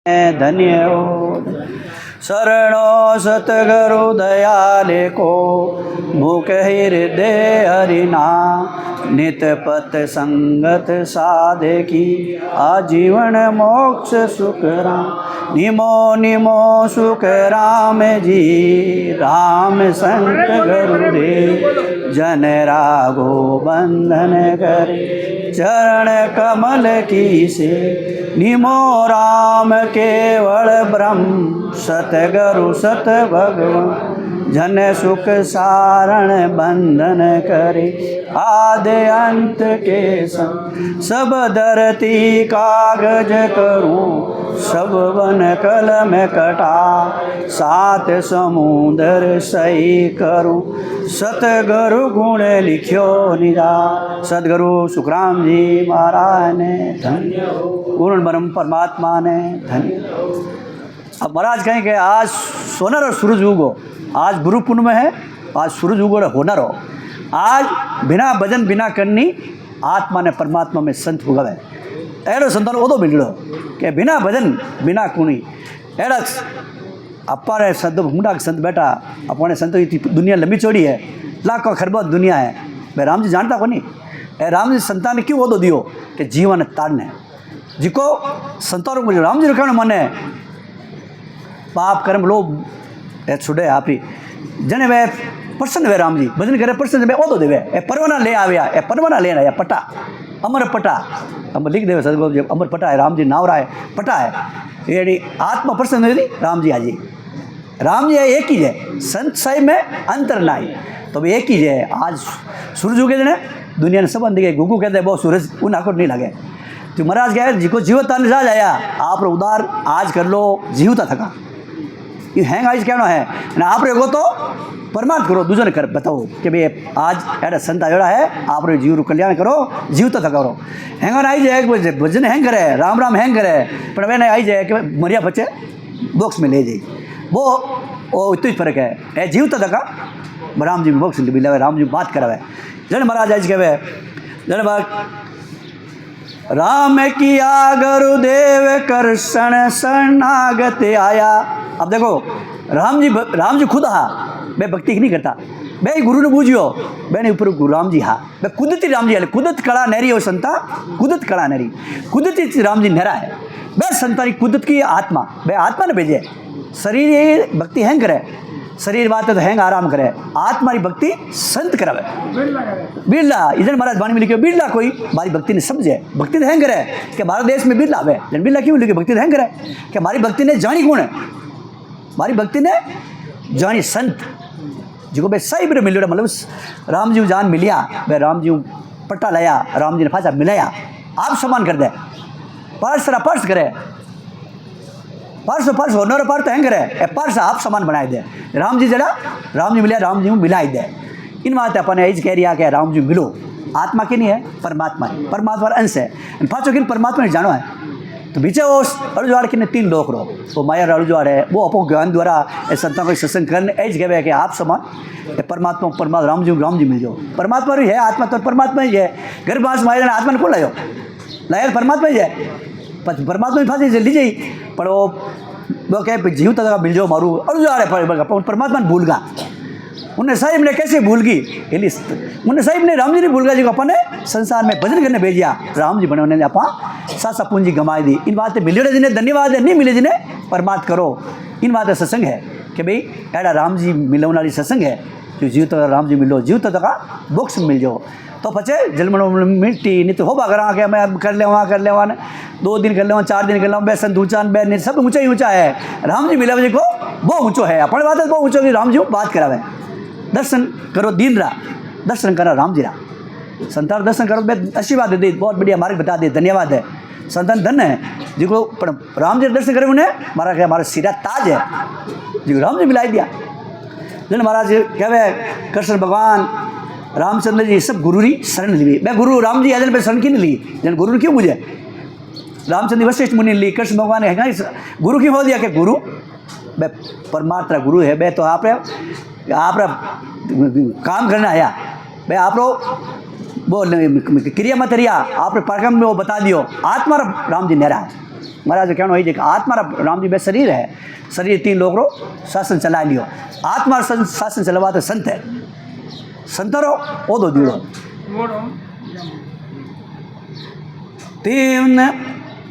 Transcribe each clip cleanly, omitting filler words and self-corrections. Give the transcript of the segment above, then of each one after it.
धन्य हो। शरणो सतगुरु दयाले को भूख हृदय हरिना नित पत संगत साधे की आजीवन मोक्ष सुख राम। निमो निमो सुख राम जी राम संत गुरुदेव जन रागो बंधन करे चरण कमल की से। निमो राम केवल ब्रह्म सतगुरु सत भगवान जन सुख सारण बंधन करे आदि अंत के संग। सब धरती कागज करूं सब वन कलम कटा सात समुद्र सही करूं सतगुरु गुण लिख्यो निजा। सदगुरु सुखराम जी महाराज ने धन्य हो। पूर्ण ब्रह्म परमात्मा ने धन्य हो। अब महाराज कहें कि आज सोनर और सूरज उगो, आज गुरु पूर्णिमा है, आज सूरज उगो और होनर हो। आज बिना भजन बिना करनी आत्मा ने परमात्मा में संत उगवे अड़ो संतान ओदो मिलड़ो कि बिना भजन बिना कुणी एड़ा अपारे संत मुंडा संत बैठा अपने संत की दुनिया लंबी चौड़ी है, लाखों खरबों दुनिया है। भाई राम जी जानता को नहीं ए राम जी संतान ने क्यों ओदो दियो कि जीवन ताड़ने जिको संतानों को राम जी रखने मन है पाप कर्म लोभ ए छुड़े आप ही जने वे प्रसन्न वे राम जी भजन करे प्रसन्न वे ओदो देवे ए परवाना ले आया ए परवाना ले आया पटा अमर पटा हम लिख देवे सदगुरु जी अमर पटा है राम जी नावरा है पटा है ये आत्मा प्रसन्न हुई राम जी आजी राम जी एक ही है संत साई में अंतर नाई तो एक ही है। आज सूरज उगे जने दुनिया ने सब अंधे गुगू कहते हैं बहुत सूरज उन आको नहीं लगे तो महाराज कहे जिको जीवता निजाज आया आप उदार आज कर लो जीवता थका ये हैंग आज कहना है ना आप रेगो तो परमार्थ करो दूसरे कर बताओ कि भाई आज एड़ा संत आयोड़ा है आप जीव कल्याण करो जीवता था करो हैंग आई जाए भजन हैंग करे राम राम हैंग करे पर वे आई जाए कि मरिया बच्चे बॉक्स में ले जाए वो इतना ही फर्क है ए जीवता था का राम जी बॉक्स मिले राम जी बात करावे जन महाराज आज कहे जन राम किया गुरुदेव कर्षण शरणागत आया। अब देखो राम जी खुद हाँ मैं भक्ति नहीं करता मैं गुरु ने बूझियो मैंने ऊपर गुरु राम जी हाँ मैं कुदरती राम जी हाले कुदरत कला नहरी हो संता कुदरत कला नहरी कुदरती राम जी नहरा है मैं संता कुदरत की आत्मा मैं आत्मा ने भेजे शरीर ये भक्ति हैंग करे शरीर बात तो हैंग आराम करे आत्मा की भक्ति संत करावे बिरला इधर महाराज वाणी में लिखे बिरला कोई हमारी भक्ति ने समझे भक्ति तो हैंग करे कि भारत देश में बिरला आवे जन बिरला क्यों लिखे भक्ति तो हैंग करे कि हमारी भक्ति ने जानी कौन है हमारी भक्ति ने जानी संत जिको भाई सही भी मिलो मतलब राम जी जान मिलिया भाई राम जी पट्टा लाया राम जी ने फांसा मिलाया आप समान कर दे पर्स करे पर्स होनर पर्स हैंग करे पर्स आप समान बनाए दे राम जी जरा राम जी मिलिया राम जी मिलाई दे इन बात अपन एज कह रही कि राम जी मिलो आत्मा की नहीं है परमात्मा अंश है पाँचों किन परमात्मा ने जानो है तो बीचे वो अड़ुजवाड़ के 3 लोग रो वो माया अड़ुजवाड़ है वो अपो ज्ञान द्वारा संतों को सत्संग करने एज कहे कि आप समान परमात्मा राम जी मिल जाओ परमात्मा ही है आत्मा तो परमात्मा ही है घर पास माया आत्मा ने को लायो लाया परमात्मा ही है परमात्मा ही फांसी लीजिए पर वो कहे जीव तक मिल जाओ मारू अड़ुजवाड़ है परमात्मा ने भूल गा उन्हें साहिब ने कैसे भूल गई उन्हें साहिब ने राम जी ने भूल गया जी अपन ने संसार में भजन करने भेजिया राम जी बने उन्हें आप सासा पूंजी गंवाई दी इन बातें मिले जिन्हें धन्यवाद है नहीं मिले जिन्हें परमात्मा करो इन बातें सत्संग है कि भाई एड़ा राम जी मिलने वाली सत्संग है जो जीव तक राम जी मिलो जीव तक बुक्स मिल जाओ तो पचे जलमण मिट्टी नहीं तो हो बागरा के मैं कर ले 2 दिन कर ले 4 दिन कर ले बे संत ऊँचा बे सब ऊँचा ही ऊँचा है राम जी मिले को बहुत ऊँचो है अपन बात है बहुत ऊँचो राम जी बात करावे दर्शन करो दिन रहा दर्शन करो राम जी रहा संतान दर्शन करो मैं अच्छी बात है बहुत बढ़िया मार्ग बता दे धन्यवाद है संतान धन है जिको राम जी दर्शन करे उन्हें हमारा सिरा ताज है जी राम जी मिलाई दिया जन महाराज कहवे कृष्ण भगवान रामचंद्र जी सब गुरु री शरण ली मैं गुरु राम जी आजन पे शरण की नहीं ली जन गुरु ने क्यों मुझे रामचंद्र वशिष्ठ मुनि ली कृष्ण भगवान ने गुरु क्यों हो दिया कि गुरु मैं परमात्मा गुरु है मैं तो आप काम करना आया भाई आप वो क्रिया मत रिया आप परकम में वो बता दियो आत्मा राम जी नहरा है महाराज कहना है कि आत्मा राम जी बे शरीर है, शरीर 3 लोग रो शासन चला लियो, आत्मा शासन चलवा तो संत है, संत रो ओ दो दीड़ो 3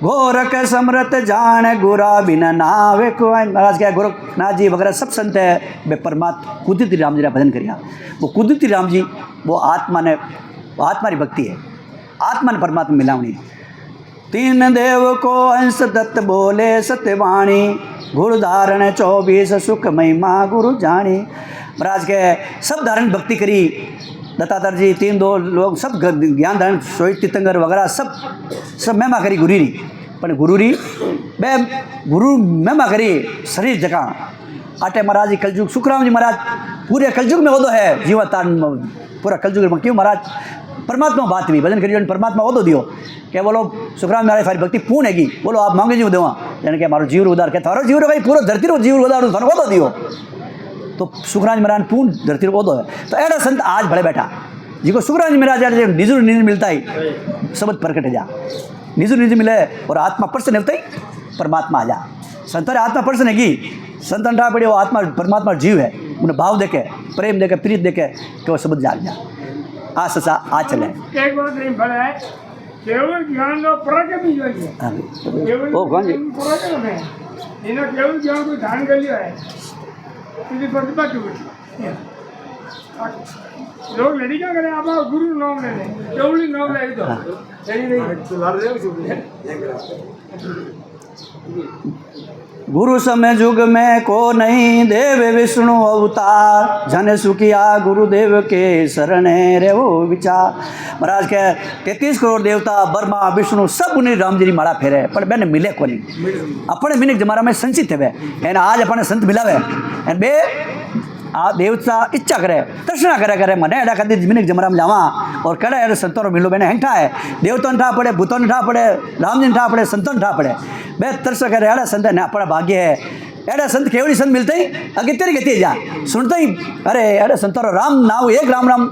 गोरख समृत जान गुरा बिना नावे को। महाराज क्या गोरखनाथ जी वगैरह सब संत है, वे परमात्मा कुदरती राम जी का भजन करिया। वो कुदरती राम जी वो आत्मा री भक्ति है, आत्मा ने परमात्मा मिलावनी। 3 देव को अंश दत्त बोले सत्यवाणी, गुरु धारण 24 सुख महिमा गुरु जानी। महाराज के सब धारण भक्ति करी दत्तातर जी, 3 लोग सब ज्ञान धारण सोई तीर्थंकर वगैरह सब महिमा करी गुरु री, पर गुरु री बे गुरु महिमा करी शरीर जगह आटे। महाराज जी कलयुग सुखराम जी महाराज पूरे कलयुग में वो है जीवतान पूरा कलयुग में क्यों महाराज परमात्मा बात भी भजन करियो परमात्मा वो दियो क्या बोलो सुखराम महाराज सारी भक्ति पूर्ण हैगी, बोलो आप मांगे जी देवा यानी कि हमारो जीव उदार क्या थारो जीव रो भाई पूरा धरती रो जीव उदार थारो वो दियो। तो सुखराज महाराज पूर्ण धरती रो वो है। तो ऐसा संत आज भले बैठा जिको सुखराज महाराज निजु निज मिलता ही सबद प्रकट जा, निजु निज मिले और आत्मा प्रसन्न होता ही परमात्मा आ जा। संतर आत्मा प्रसन्न हैगी, संतन ठा पड़े वो आत्मा परमात्मा जीव है, उन्हें भाव देखे प्रेम देखे प्रीत देखे कि वो सबद जाग जा। आ सचा आ चले एक बात नहीं भला है केवल ज्ञान लो प्रकट भी होई है केवल ओ कौन जी प्रकट में इन्हें केवल ज्ञान को धारण कर लिया है तुझे प्रतिभा चुकी लोग लड़ी क्या करें आप गुरु नाम ले लें केवल नाम ले दो सही नहीं गुरु समय युग में को नहीं देव विष्णु अवतार, जन सुखिया गुरुदेव के शरण रे वो विचार। महाराज के 33 करोड़ देवता ब्रह्मा विष्णु सब उन्हें राम जी माड़ा फेरे पर मैंने मिले को नहीं अपने मिनक जमारा में संचित है एन आज अपने संत मिलावे एन बे आ देवता इच्छा करे तर्शना करे मने एडा कदी मिनक जमारा में जावा और कड़े एडे संतों मिलो मैंने हेंठा है देवता ठा पड़े भूतों ठा पड़े राम जी ठा पड़े संतों ठा पड़े बे तरस करे एडा संत ने अपना भाग्य है एडा संत केवड़ी संत मिलते ही अगे तेरी गति जा सुनते ही अरे एडा संतों राम नाव एक राम राम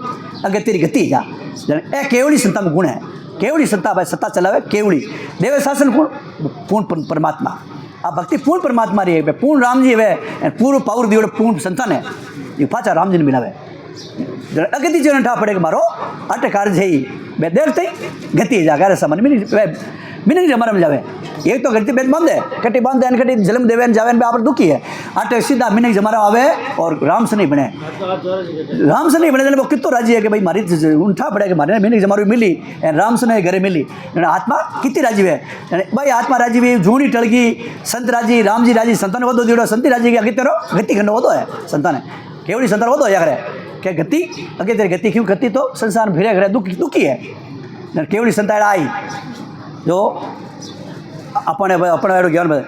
अगे तेरी गति जा ए केवड़ी संता में गुण है केवड़ी संता भाई सत्ता चलावे केवड़ी देव शासन पूर्ण परमात्मा आ भक्ति पूर्ण परमात्मा रही है पूर्ण राम जी है पूर्ण पावर दियो पूर्ण संतान है ये पाचा राम जी ने मिलावे अगति जो ठा पड़े मारो अट कार्य है बे देखते गति जाकर समझ मिनी जमारा में जावे एक तो गति बेद बांधे कटी बांधे अन कटी जन्म देवे जावे आप दुखी है अटे सीधा मिनी जमारा आवे और राम से नहीं बने राम से नहीं बने वो कितो राजी है कि भाई मारी उठा पड़े कि मारे मिनी जमारू मिली राम से नहीं घरे मिली आत्मा कितनी राजी है भाई आत्मा राजी हुई जूनी टलगी संत राजी राम जी राजी संतान वो दीड़ो संति राजी अगे तेरो गति खंड वो है संतान केवड़ी संतान वो या करे क्या गति अगे तेरी गति क्यों गति तो संसार फिरे करे दुखी है केवड़ी संतान आई जो अपने अपने ज्ञान में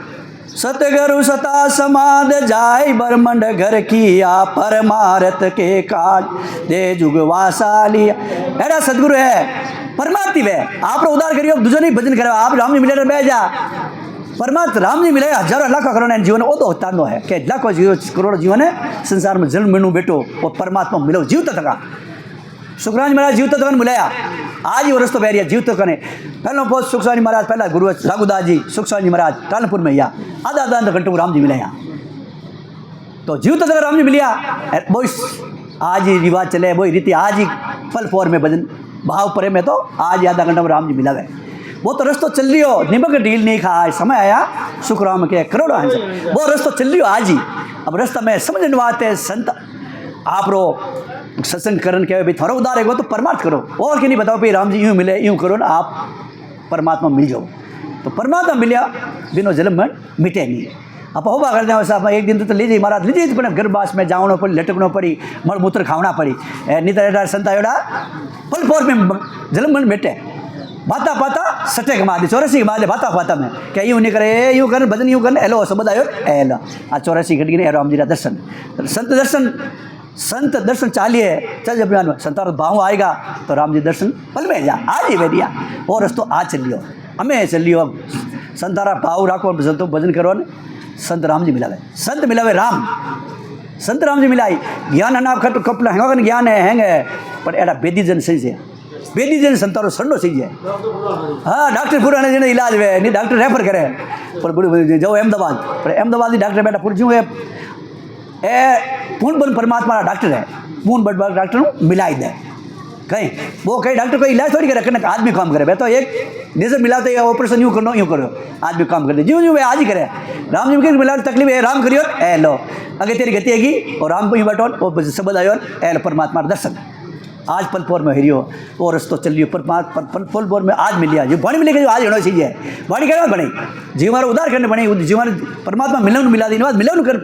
सतगुरु सता समाध जाय ब्रह्मंड घर किया परमारथ के काज दे जुग वासाली एड़ा सदगुरु है परमात्मा है आप उदार करियो दूसरे नहीं भजन करो आप राम जी मिले बह जा परमात्मा राम जी मिले हजारों लाखों करोड़ जीवन वो तो होता है कि लाखों करोड़ जीवन है संसार में जन्म मिलू बेटो और परमात्मा मिलो जीव तक सुखराज महाराज जीव तक मिलाया आज ही वो रस्तो बैरिया जीव तक ने पहले बहुत सुखसानी महाराज पहला गुरु राघुदास जी सुखसानी महाराज कानपुर में या आधा घंटे राम जी मिलाया तो जीव तक राम जी मिलिया वो आज ही रिवाज चले वो रीति आज ही फल फोर में भजन भाव परे में तो आज ही आधा घंटा में राम जी मिला गए वो तो रस्तो चल रही हो निमक ढील नहीं खा समय आया सुखराम के करोड़ों वो रस्तो चल रही हो आज ही अब रास्ता में समझने वाते संत आप रो सत्संग करन के भाई थोड़ा उदार है तो परमार्थ करो और कि नहीं बताओ भाई राम जी यूँ मिले यूँ करो ना आप परमात्मा मिल जाओ तो परमात्मा मिलिया बिनो जन्म में मिटे नहीं आप होबा कर दें वैसा एक दिन तो लीजिए महाराज लीजिए तो गर्भवास में जावनो पड़ी लटकनो पड़ी मलमूत्र खावना पड़ी नहीं तो संता एड़ा पल फोर में जन्म में मिटे बाता पाता सटे के मादे 84 के मादे बाता पाता में क्या यूँ नहीं करे यूँ कर भजन यूँ करने एलो सबद आयो एलो आ 84 घट गिने राम जी का दर्शन संत दर्शन चालिए चल जब संतार भाव आएगा तो राम जी दर्शन पल में जा आज ही बैठिया और रस्तो आज चलियो हमें चलियो संतारा भाव राखो संतो भजन करो ने संत राम जी मिलावे राम संत राम जी मिलाई ज्ञान अनाप खट कपल हैंगन ज्ञान है हैंगे पर एड़ा बेदी जन सही से बेदी जन संतारो संडो थी जाए। हाँ डॉक्टर पुराने जने इलाज वे नहीं डॉक्टर रेफर करे पर बड़ी जाओ अहमदाबाद पर अहमदाबाद डॉक्टर बेटा पुर जूँ ए पूर्ण बन परमात्मा डॉक्टर है पूर्ण बड़ डॉक्टर मिलाई दे कहीं वो कहीं डॉक्टर कोई इलाज थोड़ी करे कनक आदमी काम करे तो एक जैसे मिलाते हैं ऑपरेशन यूँ करना यूँ करो आदमी काम कर दे ज्यों ज्यों वे आज ही करे राम जी के मिला तकलीफ है राम करियो ए लो अगे तेरी गति हैगी और राम को यूँ बैठो वो सबद आयो ए लो परमात्मा दर्शन आज पलपोर में हिरियो वो रस्तो चलियो परमात्मा पलपोर में आज मिलिया जो वाणी मिलेगा जो आज होना चाहिए वाणी कहना बने जीवन उदार करने बने जीवन परमात्मा मिलन मिला दी बात मिलन कर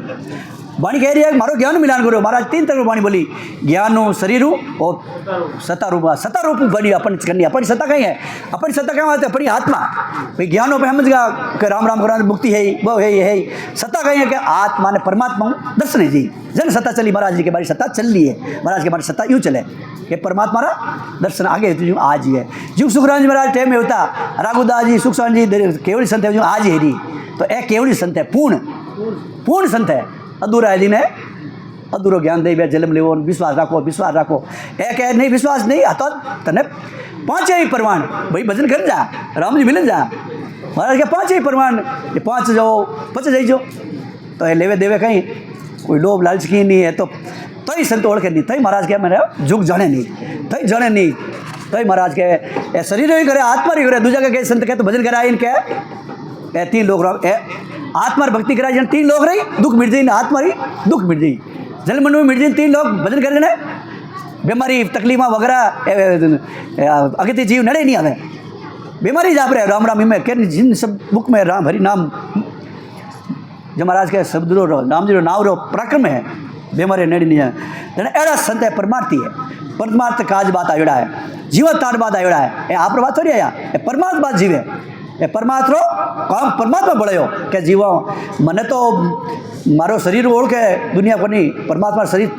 वाणी कह रही है मारो ज्ञान मिलान करो महाराज 3 तरह वाणी बोली ज्ञान शरीर और सत्ता रूप बनी अपन करनी अपनी सत्ता कहीं है अपनी सत्ता क्या होती है अपनी आत्मा भाई ज्ञानों पे समझ गया कि राम राम करो मुक्ति है वो है ये है सत्ता कहीं है कि आत्मा ने परमात्मा दर्शन है जी जन सत्ता चली महाराज जी के बारी सत्ता चल रही है महाराज के बारी सत्ता यूँ चले ये परमात्मा दर्शन आगे जो आज ही है जो सुखराम जी महाराज टाइम में होता राघुदास जी सुखसान जी केवली संत है जो आज ही है तो ए केवली संत है पूर्ण संत है अधूरा है दिन है अधूरो ज्ञान दे जन्म लेवो विश्वास राखो ए कह नहीं विश्वास नहीं आता तने 5 ही प्रमाण भाई भजन कर जा राम जी मिल जा महाराज के 5 ही प्रमाण ये 5 जाओ 5 जाइजो तो ये लेवे देवे कहीं कोई लोभ लालच की नहीं है तो ही संत ओढ़ के नहीं तई महाराज के मैंने जुग जाने नहीं तई महाराज के शरीर ही करे आत्मा ही करे दूसरा के संत के तो भजन कराए इनके ए 3 लोग आत्मा भक्ति कराए जन 3 लोग रही दुख मिट जाए आत्मा रही दुख मिट जाए जल मन में मिट जाए 3 लोग भजन कर लेने बीमारी तकलीफ वगैरह अगति जीव नड़े नहीं आवे बीमारी जा रहे राम राम में के जिन सब बुक में राम हरि नाम जो महाराज के शब्द रो राम जी रो नाव रो पराक्रम है बीमारी नड़ी नहीं है एड़ा संत है परमार्थ काज बात आयोड़ा है जीवन तार बात आयोड़ा है ये आप बात थोड़ी आया ये परमार्थ बात जीवे ये परमात्मा काम परमात्मा बढ़ायो क्या जीवा मने तो मारो शरीर ओढ़ के दुनिया को नहीं परमात्मा शरीर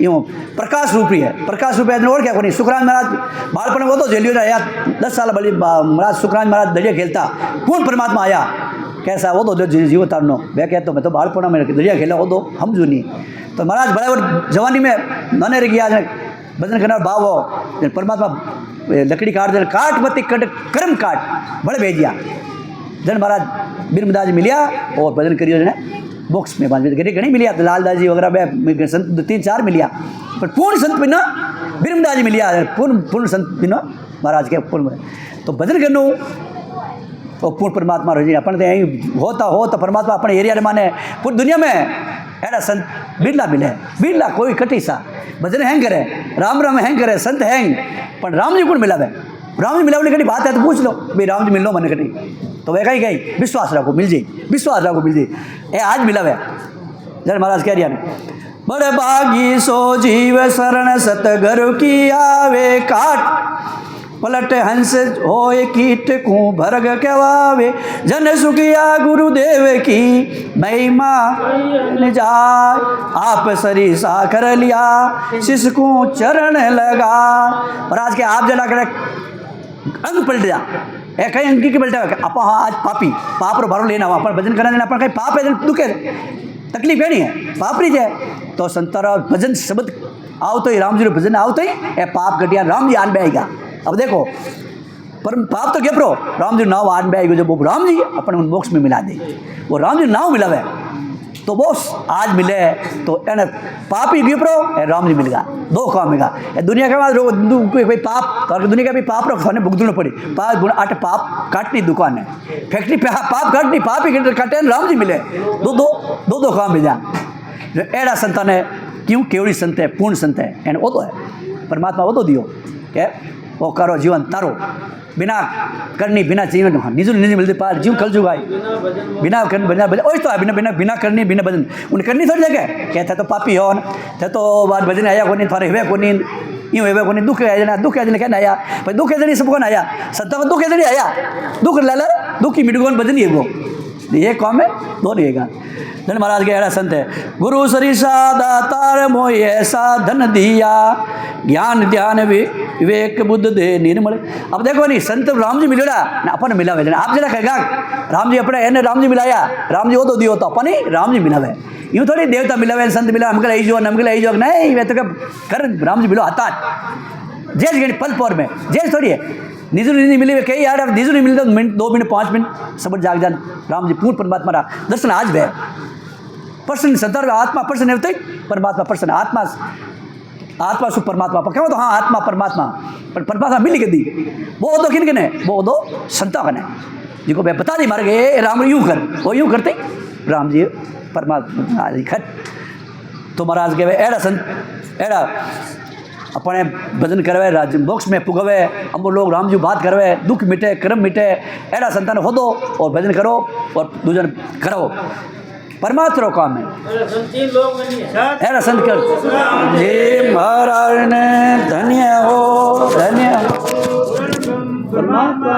यूँ प्रकाश रूपी है ओढ़ के को नहीं सुखराज महाराज बालपन वो तो जेलियो आया 10 साल बड़ी महाराज सुखराज महाराज दरिया खेलता पूर्ण परमात्मा आया कैसा वो तो जीव तारनो मैं कहता मैं तो बालपन में दरिया खेला वो तो हम जो नहीं तो महाराज बड़े और जवानी में नने रह गया भजन करना भाव हो परमात्मा लकड़ी काट मत कर्म काट बड़े भेजिया जन महाराज बिरमदास मिलिया और भजन करियो जने बॉक्स में बांध घड़ी मिलिया तो लालदास जी वगैरह संत 3-4 मिलिया पर पूर्ण संत बिना बिरमदास जी मिलिया पूर्ण संत बिना महाराज के पूर्ण तो भजन करनो और पूर्ण परमात्मा रही अपन तो यहीं होता हो तो परमात्मा अपने एरिया माने पूरी दुनिया में ऐसा संत बिरला कोई कटी सा भजन हैंग करे राम राम हैंग करे संत हैंग पर राम जी को मिलावे राम जी मिलावने कटी बात है तो पूछ लो भाई राम जी मिल लो मन कटी तो वह कहीं विश्वास रखो मिल जाए ए आज मिलावे जन महाराज कह रिया बड़े बागी सो जीव शरण सतगुरु की आवे काट पलट हंस होए कीट को भरग कहवावे जन सुखिया गुरुदेव की महिमा जाय आप सरी सा कर लिया शिष्य को चरण लगा और आज के आप जला कर अंग पलट जा ए कहीं अंगी के पलटा आप हाँ आज पाप रो भरो लेना अपन भजन करना अपन कहीं पाप है दुखे तकलीफ है नहीं है पाप नहीं जाए तो संतारा भजन शब्द आओ तो ही राम जी रो भजन आओ तो ही ए पाप घटिया राम जी आन में आएगा अब देखो पर पाप तो केपरो राम जी नाव आन में आएगा जब वो राम जी अपन उन बॉक्स में मिला दे वो राम जी नाव मिलावे तो बॉस आज मिले तो एने पाप ही गिपरो राम जी मिल गया 2 काम मिला दुनिया के बाद कोई पाप तो दुनिया का भी पाप रो खाने भुगतना पड़ी पाप गुण 8 पाप काटनी दुकान है फैक्ट्री पे पाप काटनी पाप ही काटे राम जी मिले दो काम मिला एड़ा संतान है क्यों केवड़ी संत है पूर्ण संत है एने वो तो है परमात्मा वो तो दियो क्या वो करो जीवन तारो बिना करनी बिना जीवन निजु निजी मिलते पार जीव कल जुगाई बिना करनी बिना भजन ओए तो बिना बिना बिना करनी बिना भजन उन करनी थोड़ी जगह कहता तो पापी हो थे तो बात भजन आया कोनी थारे हुए कोनी यूँ हुए कोनी दुख आया जना दुख आया क्या आया भाई दुख जनी सबको आया सत्ता में दुख जनी आया दुख लाला दुख की मिटगोन भजन ये वो ये काम है दो रहेगा धन महाराज के ऐसा संत है गुरु सरिषा दातार मोय ऐसा धन दिया ज्ञान ध्यान विवेक बुद्ध दे निर्मल। अब देखो नहीं संत राम जी मिलेगा ना अपन मिला हुआ आप जरा कहेगा राम जी अपने एने राम जी मिलाया राम जी वो तो दियो तो अपन ही राम जी मिला हुआ यूँ थोड़ी देवता मिला हुआ संत मिला हमको आई जो नहीं वे तो कर राम जी मिलो हता जैस घड़ी पल पौर में जैस थोड़ी है निजु नहीं मिली कही यार अब निजु नहीं मिली तो मिनट 2 मिनट 5 मिनट सब जाग जान राम जी पूर्ण परमात्मा रा दर्शन आज वे पर्सन संदर्भ आत्मा पर्सन है परमात्मा पर्सन आत्मा आत्मा सु परमात्मा क्या तो हाँ आत्मा परमात्मा पर परमात्मा मिली के दी वो दो किन कने वो दो संता कने जिनको मैं बता दी मार गए राम यूं कर वो यूं करते राम जी परमात्मा खट तो महाराज कहे एड़ा संत एड़ा अपने भजन करवे राज मोक्ष में पुगवे हम लोग राम जी बात करवे दुख मिटे कर्म मिटे एड़ा संतान हो दो और भजन करो और दूजन करो परमात्मा काम है एड़ा संत कर जी महाराज ने धन्य हो परमात्मा